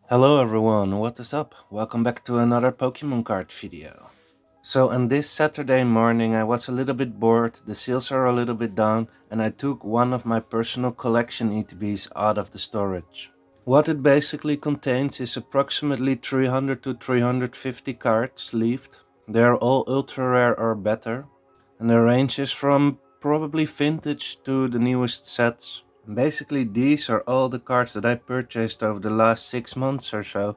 Hello everyone, what is up? Welcome back to another Pokemon card video. So on this Saturday morning I was a little bit bored, the sales are a little bit down and I took one of my personal collection ETBs out of the storage. What it basically contains is approximately 300 to 350 cards sleeved. They are all ultra rare or better and the range is from probably vintage to the newest sets. Basically, these are all the cards that I purchased over the last 6 months or so,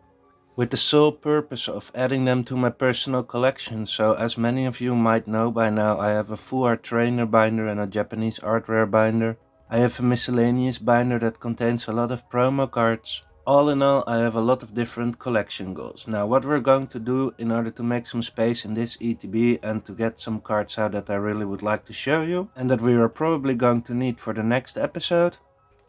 with the sole purpose of adding them to my personal collection. So, as many of you might know by now, I have a full art trainer binder and a Japanese art rare binder. I have a miscellaneous binder that contains a lot of promo cards. All in all, I have a lot of different collection goals. Now, what we're going to do in order to make some space in this ETB and to get some cards out that I really would like to show you, and that we are probably going to need for the next episode,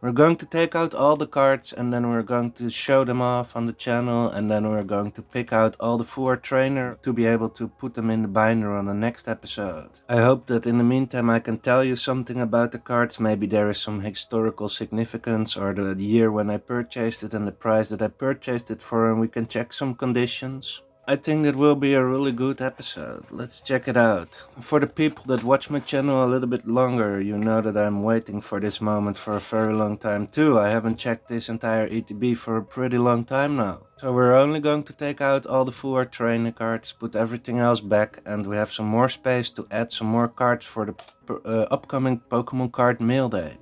we're going to take out all the cards and then we're going to show them off on the channel, and then we're going to pick out all the full art trainer to be able to put them in the binder on the next episode. I hope that in the meantime I can tell you something about the cards. Maybe there is some historical significance or the year when I purchased it and the price that I purchased it for, and we can check some conditions. I think that will be a really good episode. Let's check it out. For the people that watch my channel a little bit longer, you know that I'm waiting for this moment for a very long time too. I haven't checked this entire ETB for a pretty long time now. So we're only going to take out all the full art trainer cards, put everything else back, and we have some more space to add some more cards for the upcoming Pokemon card mail day.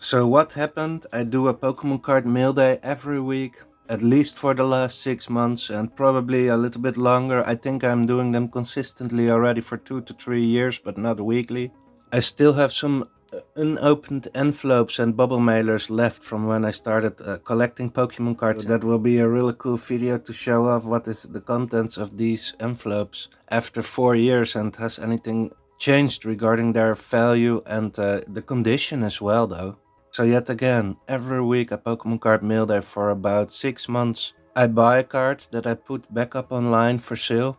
So what happened? I do a Pokemon card mail day every week, at least for the last 6 months, and probably a little bit longer. I think I'm doing them consistently already for 2 to 3 years, but not weekly. I still have some unopened envelopes and bubble mailers left from when I started collecting Pokemon cards. That will be a really cool video to show off what is the contents of these envelopes after 4 years, and has anything changed regarding their value and the condition as well though. So yet again, every week a Pokemon card mail day for about 6 months. I buy cards that I put back up online for sale.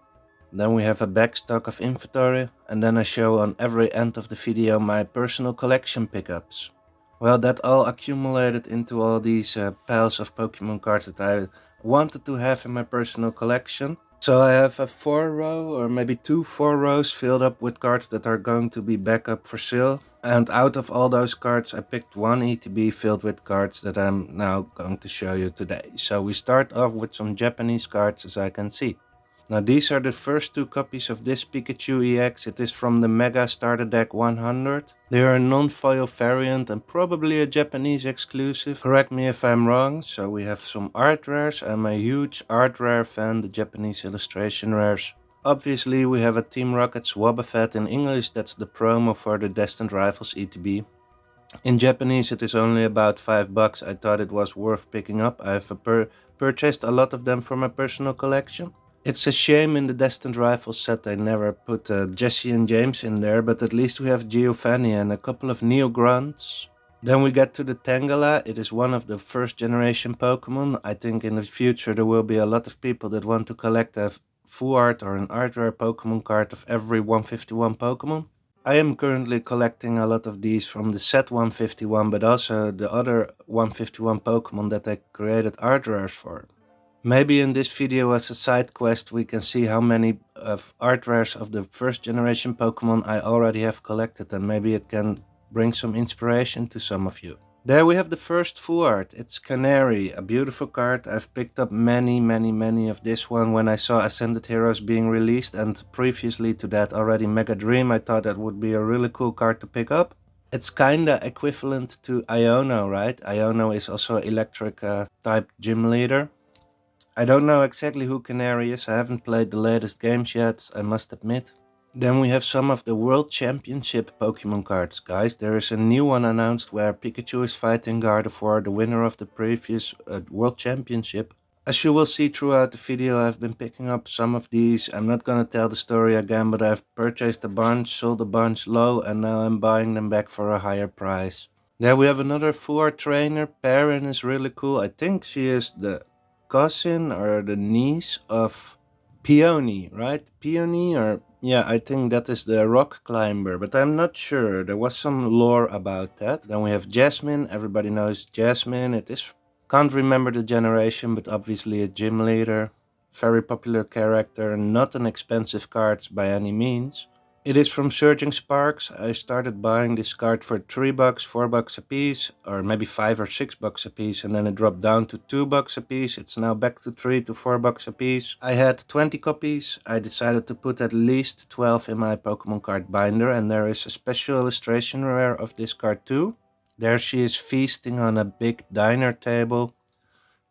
Then we have a back stock of inventory, and then I show on every end of the video my personal collection pickups. Well, that all accumulated into all these piles of Pokemon cards that I wanted to have in my personal collection. So I have a 4 row or maybe 4 rows filled up with cards that are going to be back up for sale. And out of all those cards, I picked one ETB filled with cards that I'm now going to show you today. So we start off with some Japanese cards, as I can see. Now these are the first 2 copies of this Pikachu EX. It is from the Mega Starter Deck 100. They are a non-foil variant and probably a Japanese exclusive. Correct me if I'm wrong. So we have some art rares. I'm a huge art rare fan, the Japanese illustration rares. Obviously we have a Team Rocket's Wobbuffet. In English that's the promo for the Destined Rivals ETB. In Japanese it is only about $5. I thought it was worth picking up. I have purchased a lot of them for my personal collection. It's a shame in the Destined Rivals set they never put Jesse and James in there, but at least we have Giovanni and a couple of Neo Grunts. Then we get to the Tangela. It is one of the first generation Pokemon. I think in the future there will be a lot of people that want to collect a full art or an art rare Pokemon card of every 151 Pokemon. I am currently collecting a lot of these from the set 151, but also the other 151 Pokemon that I created art rares for. Maybe in this video as a side quest we can see how many of art rares of the first generation Pokemon I already have collected, and maybe it can bring some inspiration to some of you. There we have the first full art. It's Canary, a beautiful card. I've picked up many of this one when I saw Ascended Heroes being released, and previously to that already Mega Dream. I thought that would be a really cool card to pick up. It's kinda equivalent to Iono, right? Iono is also electric type gym leader. I don't know exactly who Canary is. I haven't played the latest games yet, I must admit. Then we have some of the World Championship Pokemon cards. Guys, there is a new one announced where Pikachu is fighting Gardevoir, the winner of the previous World Championship. As you will see throughout the video, I've been picking up some of these. I'm not gonna tell the story again, but I've purchased a bunch, sold a bunch low, and now I'm buying them back for a higher price. There we have another full art trainer. Perrin is really cool. I think she is the cousin or the niece of Peony, right? Peony, or yeah, I think that is the rock climber, but I'm not sure. There was some lore about that. Then we have Jasmine. Everybody knows Jasmine. It is Can't remember the generation, but obviously a gym leader. Very popular character, not an expensive card by any means. It is from Surging Sparks. I started buying this card for $3, $4 a piece, or maybe $5 or $6 a piece, and then it dropped down to $2 a piece. It's now back to $3 to $4 a piece. I had 20 copies. I decided to put at least 12 in my Pokemon card binder, and there is a special illustration rare of this card too. There she is feasting on a big diner table.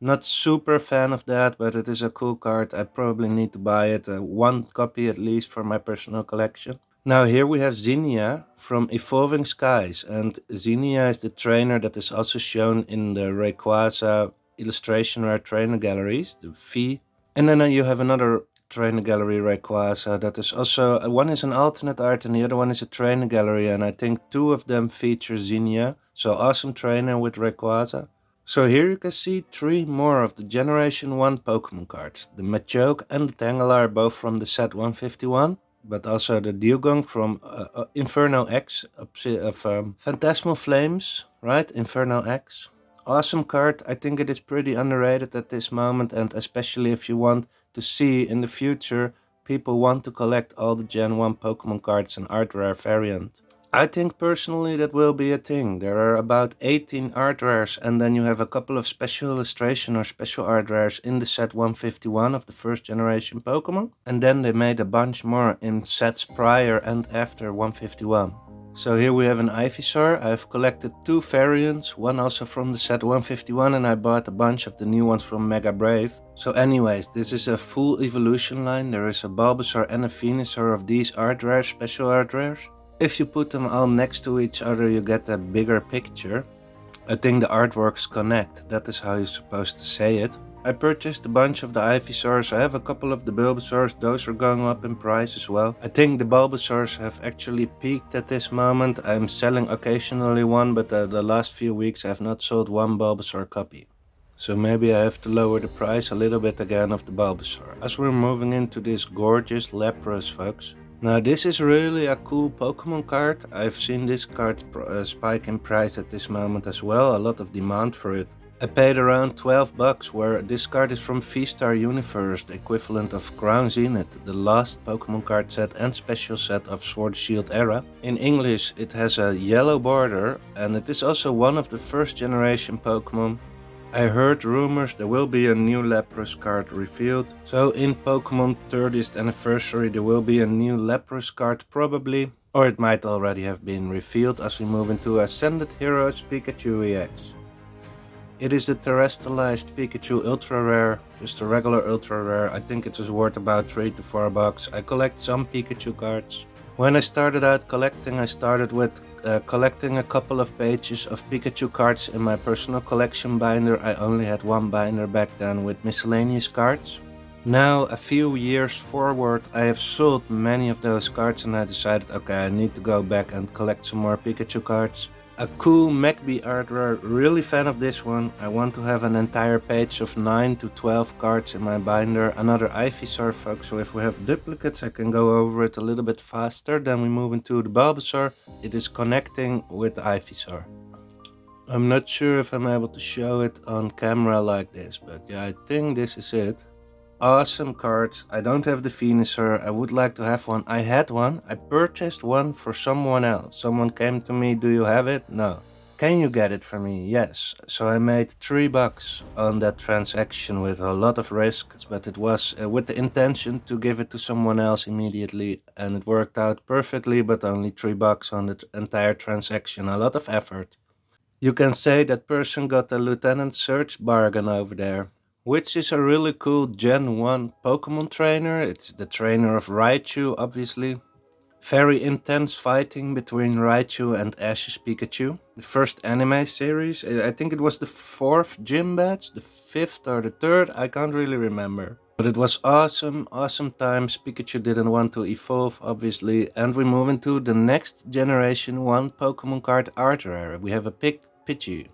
Not super fan of that, but it is a cool card. I probably need to buy it, one copy at least for my personal collection. Now here we have Zinnia from Evolving Skies, and Zinnia is the trainer that is also shown in the Rayquaza illustration rare trainer galleries, the V. And then you have another trainer gallery Rayquaza that is also, one is an alternate art and the other one is a trainer gallery, and I think two of them feature Zinnia. So awesome trainer with Rayquaza. So here you can see 3 more of the Generation 1 Pokemon cards. The Machoke and the Tangela both from the set 151, but also the Dewgong from Inferno X of Phantasmal Flames, right? Inferno X. Awesome card. I think it is pretty underrated at this moment, and especially if you want to see in the future people want to collect all the Gen 1 Pokemon cards and art rare variant. I think personally that will be a thing. There are about 18 art rares, and then you have a couple of special illustration or special art rares in the set 151 of the first generation Pokemon. And then they made a bunch more in sets prior and after 151. So here we have an Ivysaur. I've collected 2 variants, one also from the set 151, and I bought a bunch of the new ones from Mega Brave. So anyways, this is a full evolution line. There is a Bulbasaur and a Venusaur of these art rares, special art rares. If you put them all next to each other, you get a bigger picture. I think the artworks connect, that is how you're supposed to say it. I purchased a bunch of the Ivysaurs. I have a couple of the Bulbasaurs, those are going up in price as well. I think the Bulbasaurs have actually peaked at this moment. I'm selling occasionally one, but the last few weeks I have not sold one Bulbasaur copy. So maybe I have to lower the price a little bit again of the Bulbasaur. As we're moving into this gorgeous Lapras, folks. Now this is really a cool Pokemon card. I've seen this card spike in price at this moment as well, a lot of demand for it. I paid around $12, where this card is from V-Star Universe, the equivalent of Crown Zenith, the last Pokemon card set and special set of Sword Shield era. In English it has a yellow border, and it is also one of the first generation Pokemon. I heard rumors there will be a new Lapras card revealed. So in Pokemon 30th anniversary there will be a new Lapras card probably. Or it might already have been revealed as we move into Ascended Heroes Pikachu EX. It is a terrestrialized Pikachu Ultra Rare, just a regular Ultra Rare. I think it is worth about $3 to $4. I collect some Pikachu cards. When I started out collecting, I started with collecting a couple of pages of Pikachu cards in my personal collection binder. I only had one binder back then with miscellaneous cards. Now, a few years forward, I have sold many of those cards and I decided, okay, I need to go back and collect some more Pikachu cards. A cool Magby art rare, really fan of this one. I want to have an entire page of 9 to 12 cards in my binder. Another Ivysaur, folks, so if we have duplicates I can go over it a little bit faster. Then we move into the Bulbasaur. It is connecting with the Ivysaur. I'm not sure if I'm able to show it on camera like this, but yeah, I think this is it. Awesome cards. I don't have the Venusaur. I would like to have one. I had one. I purchased one for someone else. Someone came to me, do you have it? No. Can you get it for me? Yes. So I made $3 on that transaction with a lot of risks, but it was with the intention to give it to someone else immediately, and it worked out perfectly, but only $3 on the entire transaction. A lot of effort. You can say that person got a Lieutenant Surge bargain over there. Which is a really cool Gen 1 Pokemon trainer. It's the trainer of Raichu, obviously. Very intense fighting between Raichu and Ash's Pikachu. The first anime series, I think it was the 4th gym badge, the 5th or the 3rd, I can't really remember. But it was awesome, awesome times. Pikachu didn't want to evolve, obviously. And we move into the next Generation 1 Pokemon card art rare. We have a Pidgey.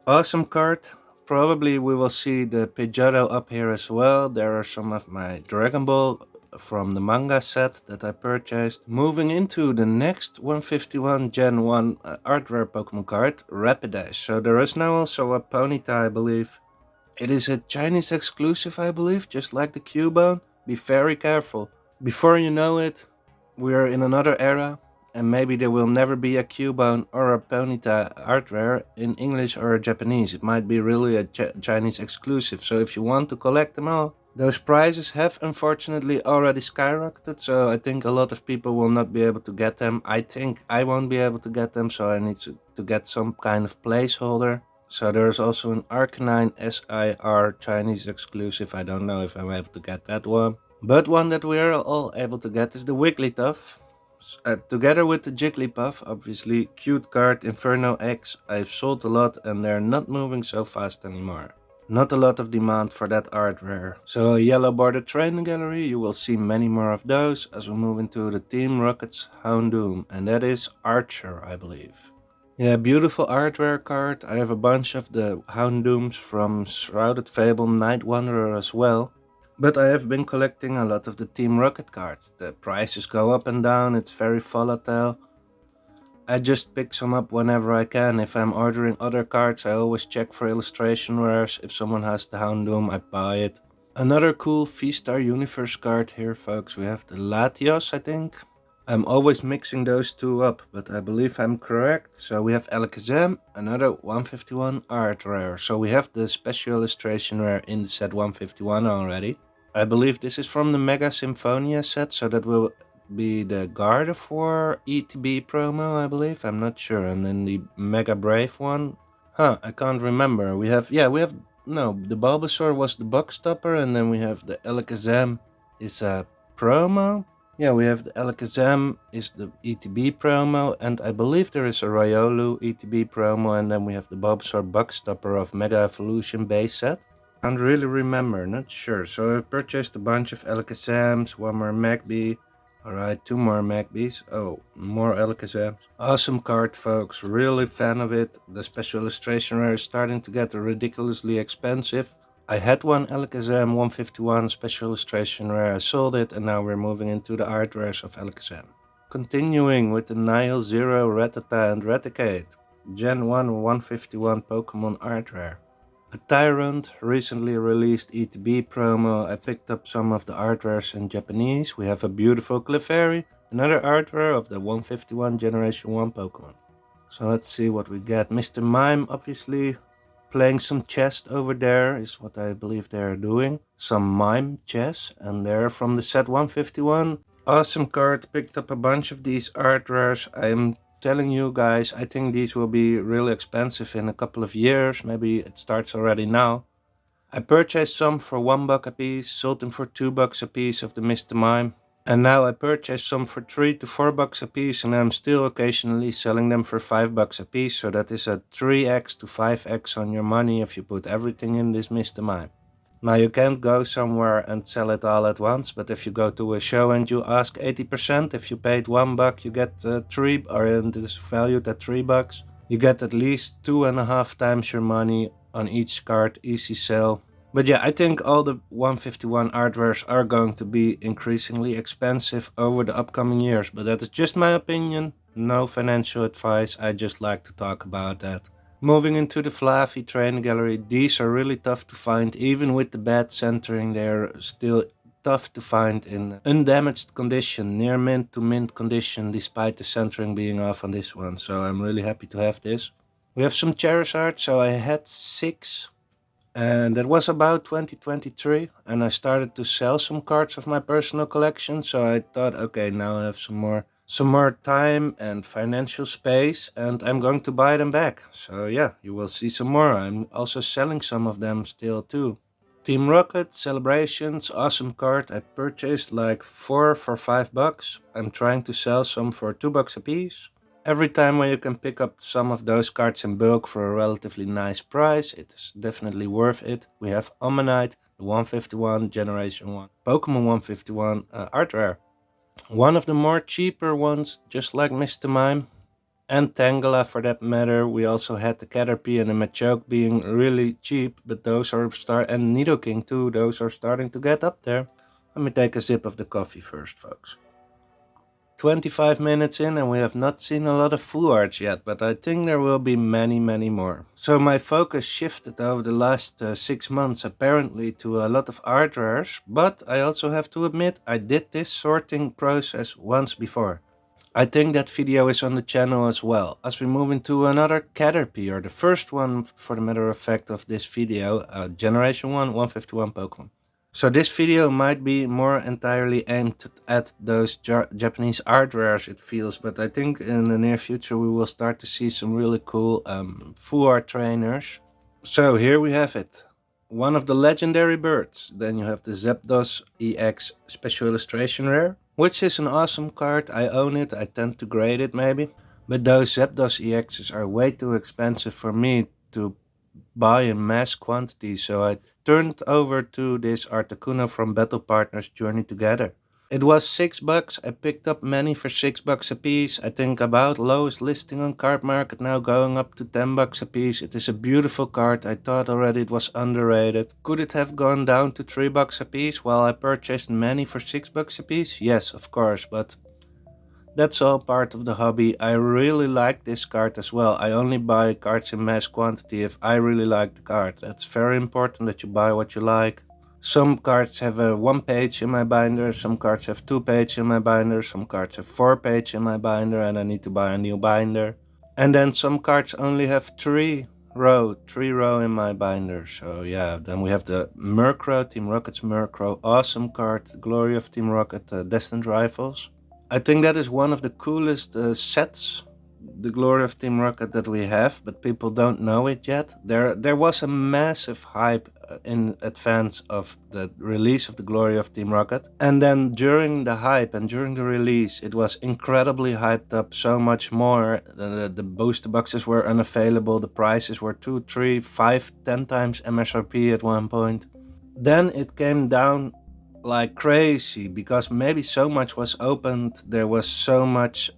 Awesome card. Probably we will see the Pidgeotto up here as well. There are some of my Dragon Ball from the manga set that I purchased. Moving into the next 151 Gen 1 art rare Pokemon card, Rapidash. So there is now also a Ponyta, I believe. It is a Chinese exclusive, I believe, just like the Cubone. Be very careful. Before you know it, we're in another era, and maybe there will never be a Cubone or a Ponyta art rare in English or Japanese. It might be really a Chinese exclusive, so if you want to collect them all, those prices have unfortunately already skyrocketed, so I think a lot of people will not be able to get them. I think I won't be able to get them, so I need to get some kind of placeholder. So there's also an Arcanine SIR Chinese exclusive. I don't know if I'm able to get that one. But one that we're all able to get is the Wigglytuff. Together with the Jigglypuff, obviously. Cute card, Inferno X. I've sold a lot and they're not moving so fast anymore. Not a lot of demand for that art rare. So a yellow border training gallery, you will see many more of those as we move into the Team Rocket's Houndoom. And that is Archer, I believe. Yeah, beautiful art rare card. I have a bunch of the Houndooms from Shrouded Fable Night Wanderer as well. But I have been collecting a lot of the Team Rocket cards. The prices go up and down, it's very volatile. I just pick some up whenever I can. If I'm ordering other cards, I always check for illustration rares. If someone has the Houndoom, I buy it. Another cool V-Star Universe card here, folks. We have the Latios, I think. I'm always mixing those two up, but I believe I'm correct. So we have Alakazam, another 151 art rare. So we have the special illustration rare in the set 151 already. I believe this is from the Mega Symphonia set, so that will be the Gardevoir ETB promo, I believe. I'm not sure. And then the Mega Brave one. I can't remember. The Bulbasaur was the Box Stopper, and then we have the Alakazam is a promo. Yeah, we have the Alakazam is the ETB promo, and I believe there is a Riolu ETB promo, and then we have the Bulbasaur Bugstopper of Mega Evolution base set. Can't really remember, not sure. So I purchased a bunch of Alakazams, one more Magby. Alright, two more Magbies. Oh, more Alakazams. Awesome card, folks. Really fan of it. The special illustration rare is starting to get ridiculously expensive. I had one Alakazam 151 special illustration rare, I sold it, and now we're moving into the art rares of Alakazam. Continuing with the Nihil Zero, Rattata and Raticate. Gen 1 151 Pokemon art rare. A Tyrant, recently released ETB promo. I picked up some of the art rares in Japanese. We have a beautiful Clefairy, another art rare of the 151 Generation 1 Pokemon. So let's see what we get. Mr. Mime, obviously. Playing some chess over there is what I believe they're doing. Some mime chess, and they're from the set 151. Awesome card, picked up a bunch of these art rares. I'm telling you guys, I think these will be really expensive in a couple of years. Maybe it starts already now. I purchased some for $1 a piece, sold them for $2 a piece of the Mr. Mime. And now I purchased some for $3 to $4 a piece, and I'm still occasionally selling them for $5 a piece. So that is a 3x to 5x on your money if you put everything in this Mr. Mime. Now you can't go somewhere and sell it all at once, but if you go to a show and you ask 80%, if you paid $1, you get three, or it is valued at $3, you get at least 2.5 times your money on each card, easy sell. But yeah, I think all the 151 art rares are going to be increasingly expensive over the upcoming years, but that is just my opinion, no financial advice, I just like to talk about that. Moving into the Flaffy Training Gallery, these are really tough to find, even with the bad centering, they're still tough to find in undamaged condition, near mint to mint condition, despite the centering being off on this one, so I'm really happy to have this. We have some Charizard, so I had 6. And that was about 2023, and I started to sell some cards of my personal collection, so I thought, okay, now I have some more time and financial space, and I'm going to buy them back. So yeah, you will see some more. I'm also selling some of them still too. Team Rocket, Celebrations, awesome card. I purchased like 4 for $5. I'm trying to sell some for $2 a piece. Every time when you can pick up some of those cards in bulk for a relatively nice price, it is definitely worth it. We have Omanyte, the 151 Generation 1, Pokemon 151 art rare. One of the more cheaper ones, just like Mr. Mime, and Tangela for that matter. We also had the Caterpie and the Machoke being really cheap, but those are and Nidoking too, those are starting to get up there. Let me take a sip of the coffee first, folks. 25 minutes in and we have not seen a lot of full arts yet, but I think there will be many more. So my focus shifted over the last 6 months apparently to a lot of art rares, but I also have to admit I did this sorting process once before. I think that video is on the channel as well. As we move into another Caterpie, the first one for the matter of fact of this video, Generation 1 151 Pokemon. So this video might be more entirely aimed at those Japanese art rares, it feels, but I think in the near future we will start to see some really cool full art trainers. So here we have it. One of the legendary birds. Then you have the Zapdos EX Special Illustration Rare, which is an awesome card. I own it, I tend to grade it maybe. But those Zapdos EXs are way too expensive for me to buy in mass quantity, so I turned over to this Articuno from Battle Partners Journey Together. It was $6. I picked up many for $6 a piece. I think about lowest listing on Card Market now, going up to $10 a piece. It is a beautiful card. I thought already it was underrated. Could it have gone down to $3 a piece while I purchased many for $6 a piece? Yes, of course, but that's all part of the hobby. I really like this card as well. I only buy cards in mass quantity if I really like the card. That's very important that you buy what you like. Some cards have a 1 page in my binder, some cards have 2 page in my binder, some cards have 4 page in my binder and I need to buy a new binder. And then some cards only have 3 row in my binder. So yeah, then we have the Murkrow, Team Rocket's Murkrow, awesome card, Glory of Team Rocket, Destined Rivals. I think that is one of the coolest sets, the Glory of Team Rocket, that we have, but people don't know it yet. There was a massive hype in advance of the release of the Glory of Team Rocket, and then during the hype and during the release it was incredibly hyped up, so much more. The booster boxes were unavailable, the prices were 2, 3, 5, 10 times MSRP at one point. Then it came down like crazy because maybe so much was opened, there was so much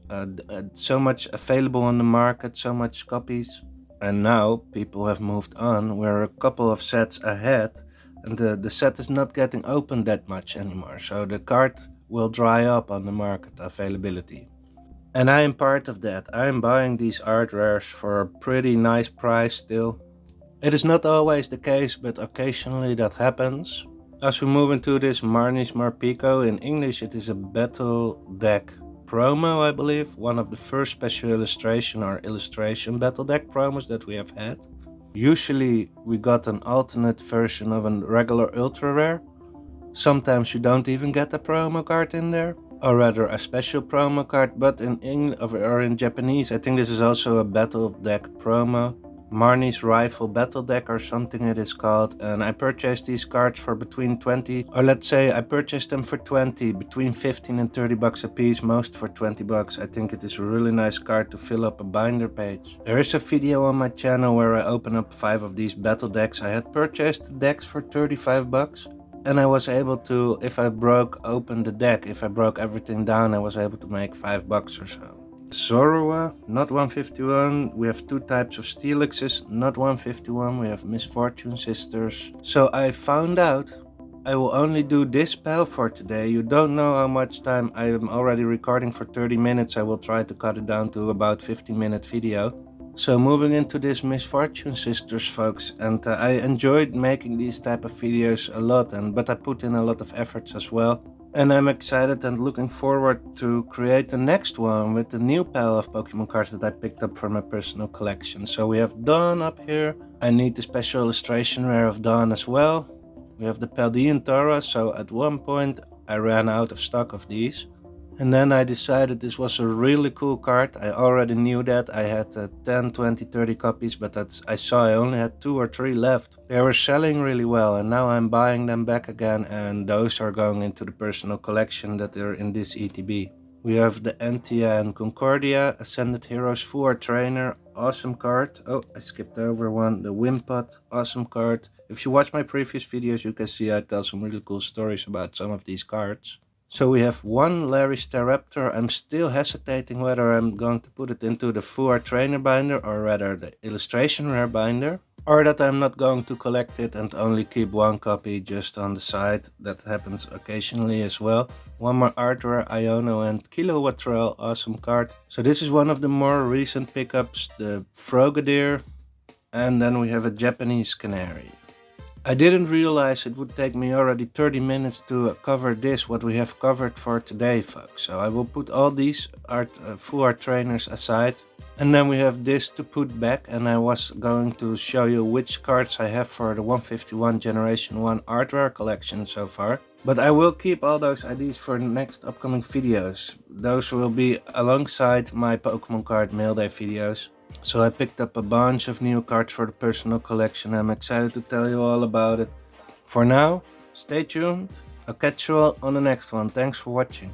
available on the market, so much copies, and now people have moved on. We're a couple of sets ahead and the set is not getting opened that much anymore, so the card will dry up on the market availability. And I am part of that. I am buying these art rares for a pretty nice price still. It is not always the case, but occasionally that happens. As we move into this Marnie's Morpeko, in English it is a battle deck promo, I believe. One of the first special illustration battle deck promos that we have had. Usually we got an alternate version of a regular ultra rare. Sometimes you don't even get a promo card in there, or rather a special promo card, but in Japanese I think this is also a battle deck promo. Marnie's Rifle Battle Deck or something it is called, and I purchased these cards for between 20, or let's say I purchased them for 20, between 15 and 30 bucks a piece, most for 20 bucks. I think it is a really nice card to fill up a binder page. There is a video on my channel where I open up 5 of these battle decks. I had purchased the decks for 35 bucks. And I was able to, if I broke open the deck, if I broke everything down, I was able to make 5 bucks or so. Zorua, not 151. We have 2 types of Steelixes, not 151. We have Misfortune Sisters. So I found out I will only do this pal for today. You don't know how much time. I am already recording for 30 minutes. I will try to cut it down to about 15-minute video. So moving into this Misfortune Sisters, folks, and I enjoyed making these type of videos a lot, but I put in a lot of efforts as well. And I'm excited and looking forward to create the next one with the new pile of Pokemon cards that I picked up for my personal collection. So we have Dawn up here. I need the special illustration rare of Dawn as well. We have the Paldean Tauros, so at one point I ran out of stock of these. And then I decided this was a really cool card. I already knew that. I had 10, 20, 30 copies, but I saw I only had 2 or 3 left. They were selling really well, and now I'm buying them back again, and those are going into the personal collection that are in this ETB. We have the Antia and Concordia, Ascended Heroes Full Art Trainer, awesome card. Oh, I skipped over one, the Wimpod, awesome card. If you watch my previous videos, you can see I tell some really cool stories about some of these cards. So we have one Larry Staraptor. I'm still hesitating whether I'm going to put it into the Full Art Trainer binder or rather the Illustration Rare binder, or that I'm not going to collect it and only keep one copy just on the side. That happens occasionally as well. One more Art Rare Iono and Kilowattrel, awesome card. So this is one of the more recent pickups, the Frogadier, and then we have a Japanese Canary. I didn't realize it would take me already 30 minutes to cover this, what we have covered for today, folks. So I will put all these Full Art Trainers aside. And then we have this to put back, and I was going to show you which cards I have for the 151 Generation 1 Art Rare collection so far. But I will keep all those IDs for next upcoming videos. Those will be alongside my Pokemon card mail day videos. So I picked up a bunch of new cards for the personal collection. I'm excited to tell you all about it. For now, stay tuned. I'll catch you all on the next one. Thanks for watching.